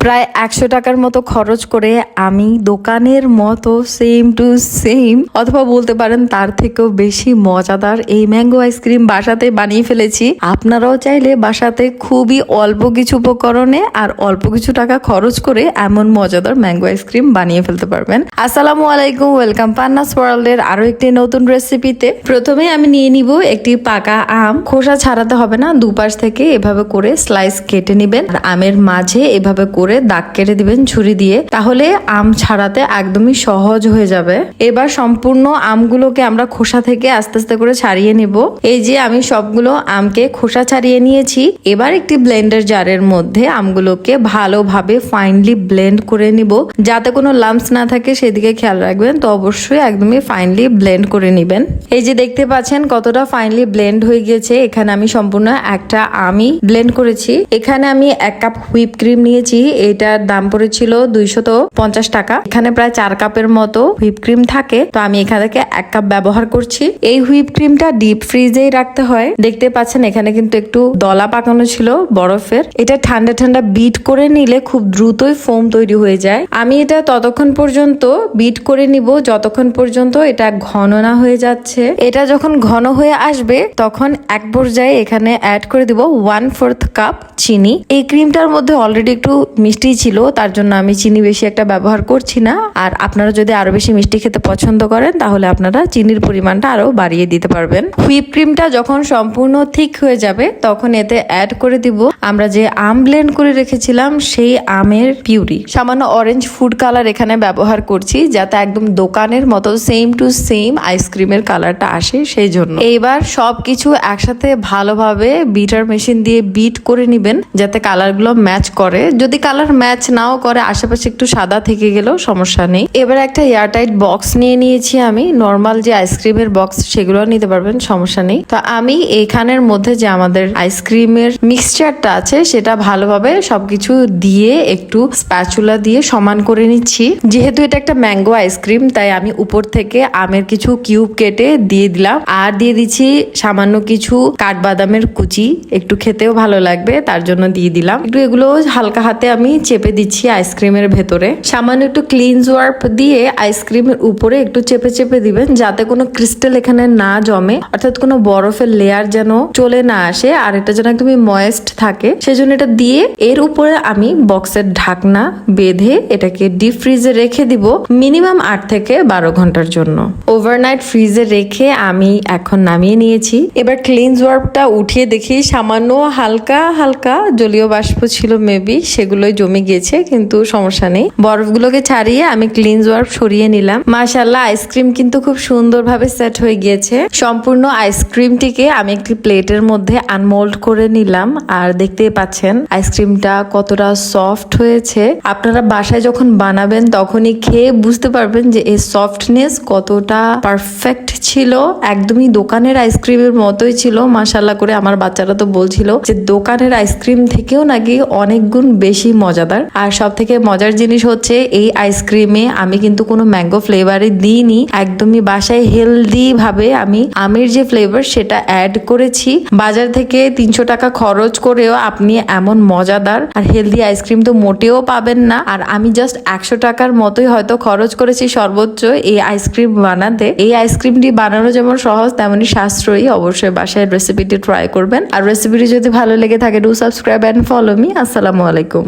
প্রায় 100 টাকার মতো খরচ করে আমি দোকানের মতো সেম টু সেম অথবা বলতে পারেন তার থেকেও বেশি মজাদার এই ম্যাঙ্গো আইসক্রিম বাসাতে বানিয়ে ফেলেছি। আপনারাও চাইলে বাসাতে খুবই অল্প কিছু উপকরণে আর অল্প কিছু টাকা খরচ করে এমন মজাদার ম্যাঙ্গো আইসক্রিম বানিয়ে ফেলতে পারবেন। আসসালামু আলাইকুম, ওয়েলকাম পান্নাস ওয়ার্ল্ডের আরো একটি নতুন রেসিপিতে। প্রথমে আমি নিয়ে নিব একটি পাকা আম। খোসা ছাড়াতে হবে না, দুপাশ থেকে এভাবে করে স্লাইস কেটে নিবেন আর আমের মাঝে এভাবে করে দাগ কেটে দিবেন ছুরি দিয়ে, তাহলে আম ছাড়াতে একদমই সহজ হয়ে যাবে। এবার সম্পূর্ণ আমগুলোকে আমরা খোসা থেকে আস্তে আস্তে করে ছাড়িয়ে নিব। এই যে আমি সবগুলো আমকে খোসা ছাড়িয়ে নিয়েছি। এবার একটি ব্লেন্ডার জারের মধ্যে আমগুলোকে ভালোভাবে ফাইনলি ব্লেন্ড করে নিব, যাতে কোনো লাম্পস না থাকে সেদিকে খেয়াল রাখবেন। তো অবশ্যই একদমই ফাইনলি ব্লেন্ড করে নিবেন। এই যে দেখতে পাচ্ছেন কতটা ফাইনলি ব্লেন্ড হয়ে গিয়েছে। এখানে আমি সম্পূর্ণ একটা আমি ব্লেন্ড করেছি। এখানে আমি 1 কাপ হুইপ ক্রিম নিয়েছি, এটার দাম পড়েছিল 250 টাকা। এখানে প্রায় 4 কাপের মতো হুইপ ক্রিম থাকে, তো আমি এখান থেকে 1 কাপ ব্যবহার করছি। এই হুইপ ক্রিমটা ডিপ ফ্রিজেই রাখতে হয়। দেখতে পাচ্ছেন এখানে কিন্তু একটু দলা পাকানো ছিল বরফের। এটা ঠান্ডা ঠান্ডা বিট করে নিলে খুব দ্রুতই ফোম তৈরি হয়ে যায়। আমি এটা ততক্ষণ পর্যন্ত বিট করে নিব যতক্ষণ পর্যন্ত এটা ঘন না হয়ে যাচ্ছে। এটা যখন ঘন হয়ে আসবে তখন এক পর্যায়ে এখানে অ্যাড করে দিব 1/4 কাপ চিনি। এই ক্রিমটার মধ্যে অলরেডি একটু মিষ্টি ছিল, তার জন্য আমি চিনি বেশি একটা ব্যবহার করছি না। আর আপনারা যদি আরো বেশি মিষ্টি খেতে পছন্দ করেন তাহলে আপনারা চিনির পরিমাণটা আরো বাড়িয়ে দিতে পারবেন। হুইপ ক্রিমটা যখন সম্পূর্ণ থিক হয়ে যাবে তখন এতে অ্যাড করে দিব আমরা যে আম ব্লেন্ড করে রেখেছিলাম সেই আমের পিউরি। সামান্য অরেঞ্জ ফুড কালার এখানে ব্যবহার করছি, যাতে একদম দোকানের মতো সেম টু সেম আইসক্রিমের কালারটা আসে সেই জন্য। এইবার সবকিছু একসাথে ভালোভাবে বিটার মেশিন দিয়ে বিট করে নিবেন, যাতে কালারগুলো ম্যাচ করে। যদি কালার ম্যাচ নাও করে, আশেপাশে একটু সাদা থেকে গেলেও সমস্যা নেই। এবার একটা এয়ারটাইট বক্স নিয়ে নিয়েছি আমি। নর্মাল যে আইসক্রিমের বক্স সেগুলো নিতে পারবেন, সমস্যা নেই। তো আমি এইখানের মধ্যে যে আমাদের আইসক্রিমের মিক্সচারটা আছে সেটা ভালোভাবে সবকিছু দিয়ে একটু স্প্যাচুলা দিয়ে সমান করে নিচ্ছি। যেহেতু এটা একটা ম্যাঙ্গো আইসক্রিম, তাই আমি উপর থেকে আমের কিছু কিউব কেটে দিয়ে দিলাম আর দিয়ে দিচ্ছি সামান্য কিছু কাঠবাদামের কুচি। একটু খেতেও ভালো লাগবে তার জন্য দিয়ে দিলাম। একটু এগুলো হালকা হাতে আমি চেপে দিচ্ছি আইসক্রিমের ভেতরে। সামান্য একটু ক্লিনজ ওয়ার্প দিয়ে আইসক্রিমের উপরে একটু চেপে চেপে দিবেন, যাতে কোনো ক্রিস্টাল এখানে না জমে, অর্থাৎ কোনো বরফের লেয়ার যেন চলে না আসে আর এটা যেন একদমই ময়েস্ট থাকে। সেজন্য এটা দিয়ে এর উপরে আমি বক্সের ঢাকনা বেঁধে এটাকে ডিপ ফ্রিজে রেখে দিব মিনিমাম 8 থেকে 12 ঘন্টার জন্য। ওভারনাইট ফ্রিজে রেখে আমি এখন নামিয়ে নিয়েছি। এবার ক্লিনজ ওয়ার্পটা উঠিয়ে দেখি সামান্য হালকা হালকা জলীয় বাষ্প ছিল, মেবি সেগুলোই জমে গিয়েছে, কিন্তু সমস্যা নেই। বরফগুলোকে ছাড়িয়ে আমি ক্লিনজ ওয়ার্প সরিয়ে নিলাম। মাশাআল্লাহ, আইসক্রিম কিন্তু খুব সুন্দরভাবে সেট হয়ে গিয়েছে। সম্পূর্ণ আইসক্রিমটিকে আমি একটি প্লেটের মধ্যে আনমোল্ড করে নিলাম আর দেখতেই পাচ্ছেন আইসক্রিমটা কতটা সফট হয়েছে। আপনারা বাসায় যখন বানাবেন তখনই খেয়ে বুঝতে পারবেন যে এই সফটনেস কতটা পারফেক্ট ছিল। একদমই দোকানের আইসক্রিমের মতোই ছিল। মাশাআল্লাহ করে আমার বাচ্চারা তো বলছিল যে দোকানের আইসক্রিম থেকেও নাকি অনেক গুণ বেশি মজাদার। আর সব থেকে মজার জিনিস হচ্ছে এই আইসক্রিমে আমি কিন্তু কোনো ম্যাঙ্গো ফ্লেভারে দিইনি, একদমই বাসায় হেলদি ভাবে আমি আমের যে ফ্লেভার সেটা অ্যাড করেছি। বাজার থেকে 300 টাকা খরচ করেও আপনি এমন মজাদার আর হেলদি আইসক্রিম তো মোটেও পাবেন না। আর আমি জাস্ট 100 টাকার মতোই হয়তো খরচ করেছি সর্বোচ্চ এই আইসক্রিম বানাতে। এই আইসক্রিমটি বানানো যেমন সহজ তেমনি সাশ্রয়ী। অবশ্যই বাসায় রেসিপিটি ট্রাই করবেন। আর রেসিপিটি যদি ভালো লেগে থাকে, do subscribe and follow me. আসসালামু আলাইকুম।